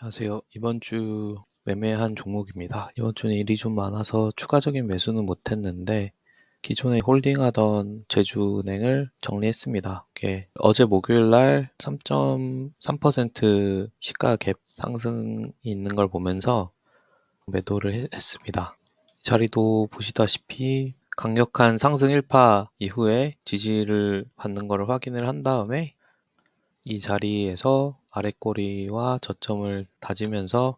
안녕하세요. 이번 주 매매한 종목입니다. 이번 주는 일이 좀 많아서 추가적인 매수는 못했는데 기존에 홀딩하던 제주은행을 정리했습니다. 이게 어제 목요일 날 3.3% 시가 갭 상승이 있는 걸 보면서 매도를 했습니다. 이 자리도 보시다시피 강력한 상승 1파 이후에 지지를 받는 것을 확인을 한 다음에 이 자리에서 아랫꼬리와 저점을 다지면서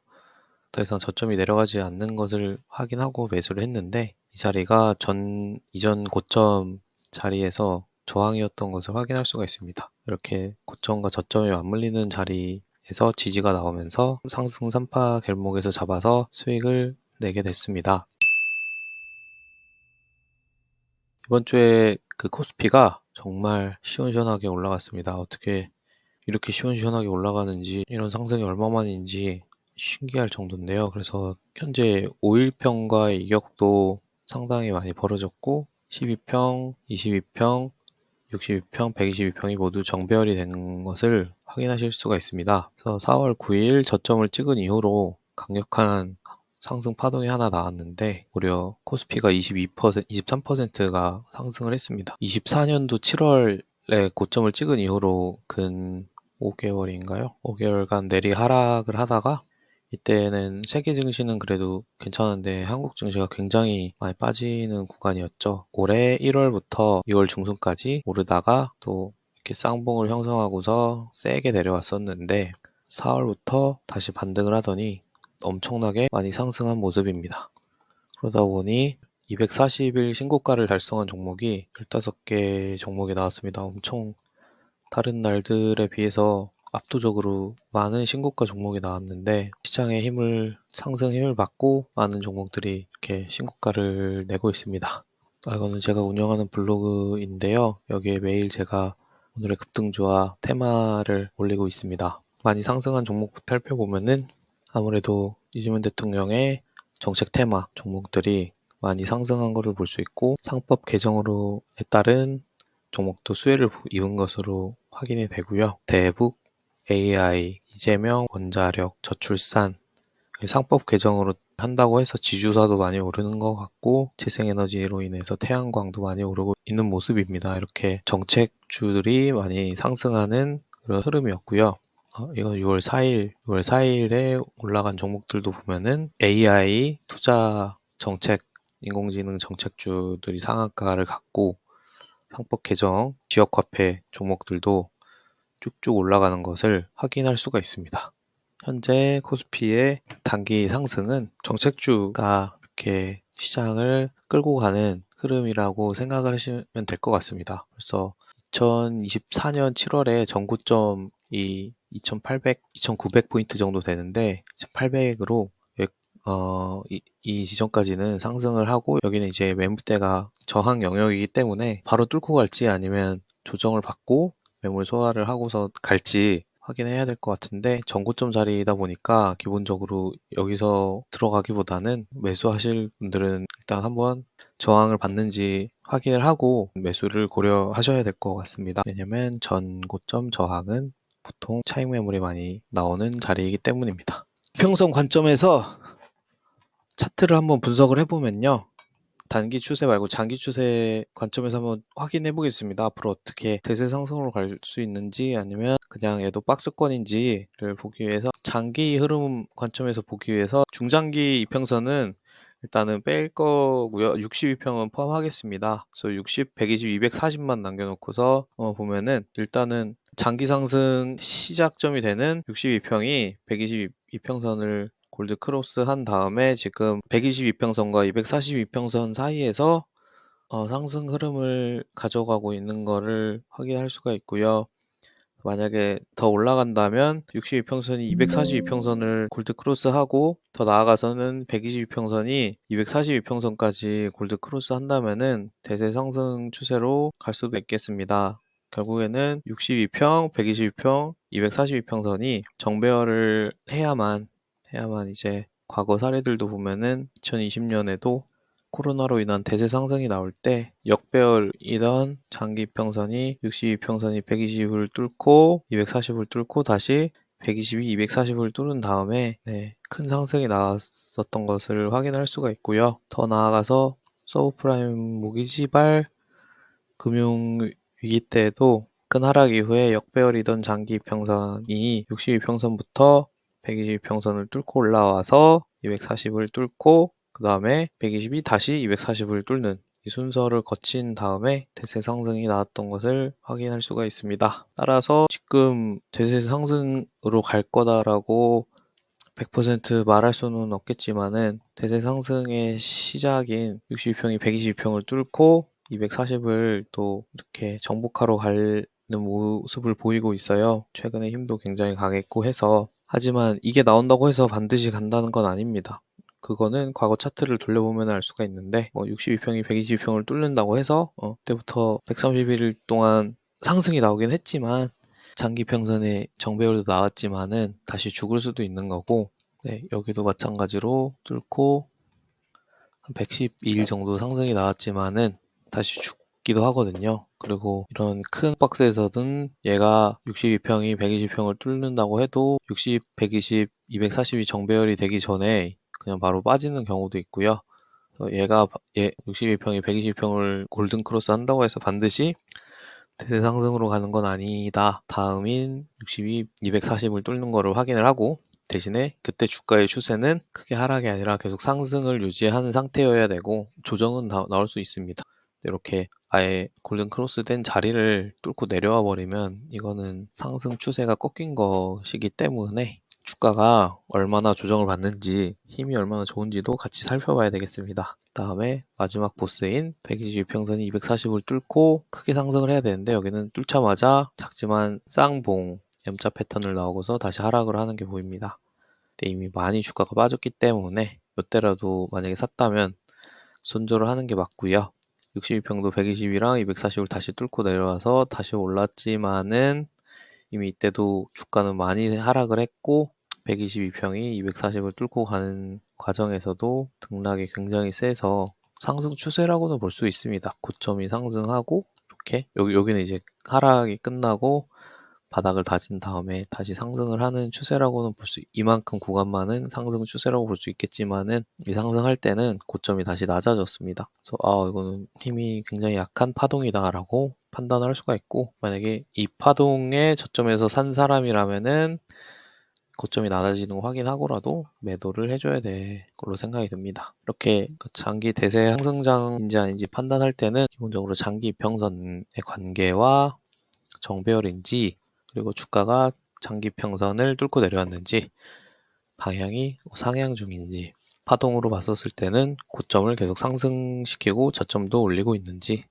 더 이상 저점이 내려가지 않는 것을 확인하고 매수를 했는데 이 자리가 이전 고점 자리에서 저항이었던 것을 확인할 수가 있습니다. 이렇게 고점과 저점이 맞물리는 자리에서 지지가 나오면서 상승 3파 길목에서 잡아서 수익을 내게 됐습니다. 이번 주에 그 코스피가 정말 시원시원하게 올라갔습니다. 어떻게 이렇게 시원시원하게 올라가는지, 이런 상승이 얼마만인지 신기할 정도인데요. 그래서 현재 5일평과의 이격도 상당히 많이 벌어졌고 12평, 22평, 62평, 122평이 모두 정배열이 된 것을 확인하실 수가 있습니다. 그래서 4월 9일 저점을 찍은 이후로 강력한 상승 파동이 하나 나왔는데 무려 코스피가 23%가 상승을 했습니다. 24년도 7월에 고점을 찍은 이후로 근 5개월인가요? 5개월간 내리 하락을 하다가 이때는 세계 증시는 그래도 괜찮은데 한국 증시가 굉장히 많이 빠지는 구간이었죠. 올해 1월부터 2월 중순까지 오르다가 또 이렇게 쌍봉을 형성하고서 세게 내려왔었는데 4월부터 다시 반등을 하더니 엄청나게 많이 상승한 모습입니다. 그러다 보니 240일 신고가를 달성한 종목이 15개 종목이 나왔습니다. 엄청 다른 날들에 비해서 압도적으로 많은 신고가 종목이 나왔는데 시장의 상승 힘을 받고 많은 종목들이 이렇게 신고가를 내고 있습니다. 이거는 제가 운영하는 블로그인데요. 여기에 매일 제가 오늘의 급등주와 테마를 올리고 있습니다. 많이 상승한 종목부터 살펴보면은 아무래도 이재명 대통령의 정책 테마 종목들이 많이 상승한 것을 볼 수 있고 상법 개정으로에 따른 종목도 수혜를 입은 것으로 확인이 되고요. 대북, AI, 이재명, 원자력, 저출산, 상법 개정으로 한다고 해서 지주사도 많이 오르는 것 같고 재생에너지로 인해서 태양광도 많이 오르고 있는 모습입니다. 이렇게 정책주들이 많이 상승하는 그런 흐름이었고요. 이건 6월 4일에 올라간 종목들도 보면은 AI 투자 정책, 인공지능 정책주들이 상한가를 갖고 상법 개정, 지역화폐 종목들도 쭉쭉 올라가는 것을 확인할 수가 있습니다. 현재 코스피의 단기 상승은 정책주가 이렇게 시장을 끌고 가는 흐름이라고 생각을 하시면 될 것 같습니다. 그래서 2024년 7월에 전고점이 2,900포인트 정도 되는데 2,800으로 이 지점까지는 상승을 하고 여기는 이제 매물대가 저항 영역이기 때문에 바로 뚫고 갈지 아니면 조정을 받고 매물 소화를 하고서 갈지 확인해야 될 것 같은데 전고점 자리이다 보니까 기본적으로 여기서 들어가기보다는 매수하실 분들은 일단 한번 저항을 받는지 확인을 하고 매수를 고려하셔야 될 것 같습니다. 왜냐면 전고점 저항은 보통 차익 매물이 많이 나오는 자리이기 때문입니다. 이평선 관점에서 차트를 한번 분석을 해보면요. 단기 추세 말고 장기 추세 관점에서 한번 확인해 보겠습니다. 앞으로 어떻게 대세 상승으로 갈 수 있는지 아니면 그냥 얘도 박스권인지를 보기 위해서 장기 흐름 관점에서 보기 위해서 중장기 이평선은 일단은 뺄 거고요. 62평은 포함하겠습니다. 그래서 60, 120, 240만 남겨놓고서 보면은 일단은 장기 상승 시작점이 되는 62평이 122평선을 골드 크로스 한 다음에 지금 122평선과 242평선 사이에서 상승 흐름을 가져가고 있는 거를 확인할 수가 있고요. 만약에 더 올라간다면 62평선이 242평선을 골드 크로스하고 더 나아가서는 122평선이 242평선까지 골드 크로스 한다면은 대세 상승 추세로 갈 수도 있겠습니다. 결국에는 62평, 122평, 242평선이 정배열을 해야만 이제 과거 사례들도 보면은 2020년에도 코로나로 인한 대세 상승이 나올 때 역배열이던 장기 평선이 62평선이 120을 뚫고 240을 뚫고 다시 122, 240을 뚫은 다음에 큰 상승이 나왔었던 것을 확인할 수가 있고요. 더 나아가서 서브프라임 모기지발 금융위기 때에도 큰 하락 이후에 역배열이던 장기 이평선이 62평선부터 120평선을 뚫고 올라와서 240을 뚫고 그 다음에 120이 다시 240을 뚫는 이 순서를 거친 다음에 대세 상승이 나왔던 것을 확인할 수가 있습니다. 따라서 지금 대세 상승으로 갈 거다라고 100% 말할 수는 없겠지만은 대세 상승의 시작인 62평이 122평을 뚫고 240을 또 이렇게 정복하러 가는 모습을 보이고 있어요. 최근에 힘도 굉장히 강했고 해서 하지만 이게 나온다고 해서 반드시 간다는 건 아닙니다. 그거는 과거 차트를 돌려보면 알 수가 있는데 62평이 122평을 뚫는다고 해서 그때부터 131일 동안 상승이 나오긴 했지만 장기 평선에 정배열도 나왔지만은 다시 죽을 수도 있는 거고 여기도 마찬가지로 뚫고 한 112일 정도 상승이 나왔지만은 다시 죽기도 하거든요. 그리고 이런 큰 박스에서는 얘가 62평이 120평을 뚫는다고 해도 60, 120, 240이 정배열이 되기 전에 그냥 바로 빠지는 경우도 있고요. 얘가 62평이 120평을 골든 크로스 한다고 해서 반드시 대세 상승으로 가는 건 아니다. 다음인 62, 240을 뚫는 거를 확인을 하고 대신에 그때 주가의 추세는 크게 하락이 아니라 계속 상승을 유지하는 상태여야 되고 조정은 나올 수 있습니다. 이렇게 아예 골든 크로스 된 자리를 뚫고 내려와 버리면 이거는 상승 추세가 꺾인 것이기 때문에 주가가 얼마나 조정을 받는지 힘이 얼마나 좋은지도 같이 살펴봐야 되겠습니다. 다음에 마지막 보스인 122평선이 240을 뚫고 크게 상승을 해야 되는데 여기는 뚫자마자 작지만 쌍봉 M자 패턴을 나오고서 다시 하락을 하는 게 보입니다. 근데 이미 많이 주가가 빠졌기 때문에 이때라도 만약에 샀다면 손절을 하는 게 맞고요. 62평도 120이랑 240을 다시 뚫고 내려와서 다시 올랐지만은 이미 이때도 주가는 많이 하락을 했고 122평이 240을 뚫고 가는 과정에서도 등락이 굉장히 세서 상승 추세라고는 볼 수 있습니다. 고점이 상승하고 이렇게 여기는 이제 하락이 끝나고 바닥을 다진 다음에 다시 상승을 하는 추세라고는 이만큼 구간만은 상승 추세라고 볼 수 있겠지만은 이 상승할 때는 고점이 다시 낮아졌습니다. 그래서 이거는 힘이 굉장히 약한 파동이다라고 판단을 할 수가 있고 만약에 이 파동의 저점에서 산 사람이라면은 고점이 낮아지는 거 확인하고라도 매도를 해줘야 될 걸로 생각이 듭니다. 이렇게 장기 대세 상승장인지 아닌지 판단할 때는 기본적으로 장기 이평선의 관계와 정배열인지 그리고 주가가 장기 평선을 뚫고 내려왔는지 방향이 상향 중인지 파동으로 봤었을 때는 고점을 계속 상승시키고 저점도 올리고 있는지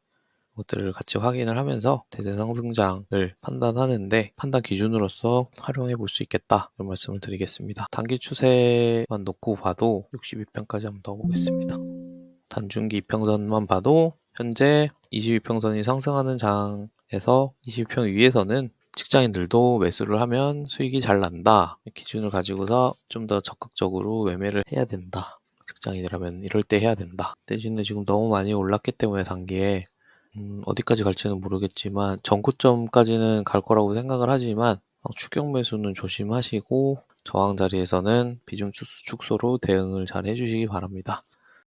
것들을 같이 확인을 하면서 대세 상승장을 판단하는데 판단 기준으로서 활용해 볼 수 있겠다 이런 말씀을 드리겠습니다. 단기 추세만 놓고 봐도 62평까지 한번 넣어보겠습니다. 단중기 이평선만 봐도 현재 22평선이 상승하는 장에서 22평 위에서는 직장인들도 매수를 하면 수익이 잘 난다. 기준을 가지고서 좀 더 적극적으로 매매를 해야 된다. 직장인이라면 이럴 때 해야 된다. 대신에 지금 너무 많이 올랐기 때문에 단기에 어디까지 갈지는 모르겠지만 전고점까지는 갈 거라고 생각을 하지만 추격 매수는 조심하시고 저항 자리에서는 비중 축소로 대응을 잘 해주시기 바랍니다.